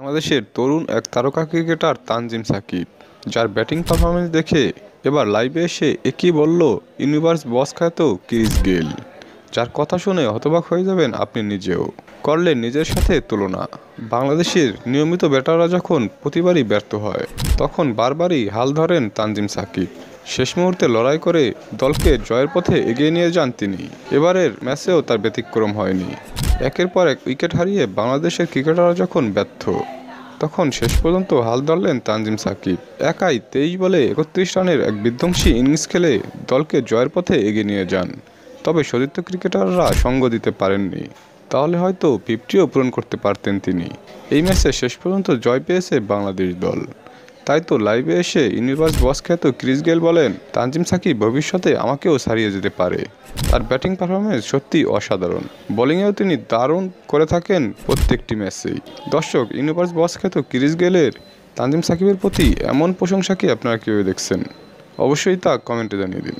বাংলাদেশের তরুণ এক তারকা ক্রিকেটার তানজিম সাকিব, যার ব্যাটিং পারফরম্যান্স দেখে এবার লাইভে এসে একই বলল ইউনিভার্স বস খ্যাত ক্রিস গেইল, যার কথা শুনে হতবাক হয়ে যাবেন আপনি নিজেও। করলেন নিজের সাথে তুলনা। বাংলাদেশের নিয়মিত ব্যাটাররা যখন প্রতিবারই ব্যর্থ হয়, তখন বারবারই হাল ধরেন তানজিম সাকিব। শেষ মুহূর্তে লড়াই করে দলকে জয়ের পথে এগিয়ে নিয়ে যান তিনি। এবারের ম্যাচেও তার ব্যতিক্রম হয়নি। একের পর এক উইকেট হারিয়ে বাংলাদেশের ক্রিকেটাররা যখন ব্যর্থ, তখন শেষ পর্যন্ত হাল ধরলেন তানজিম সাকিব। একাই 23 বলে 31 রানের এক বিধ্বংসী ইনিংস খেলে দলকে জয়ের পথে এগিয়ে নিয়ে যান। তবে সতীর্থ ক্রিকেটাররা সঙ্গ দিতে পারেননি, তাহলে হয়তো 50ও পূরণ করতে পারতেন তিনি। এই ম্যাচে শেষ পর্যন্ত জয় পেয়েছে বাংলাদেশ দল। তাই তো লাইভে এসে ইউনিভার্স বস খ্যাত ক্রিস গেইল বলেন, তানজিম সাকিব ভবিষ্যতে আমাকেও ছাড়িয়ে যেতে পারে। তার ব্যাটিং পারফরম্যান্স সত্যিই অসাধারণ। বোলিংয়েও তিনি দারুণ করে থাকেন প্রত্যেকটি ম্যাচেই। দর্শক, ইউনিভার্স বস খ্যাত ক্রিস গেইলের তানজিম সাকিবের প্রতি এমন প্রশংসাকে আপনারা কীভাবে দেখছেন? অবশ্যই তা কমেন্টে জানিয়ে দিন।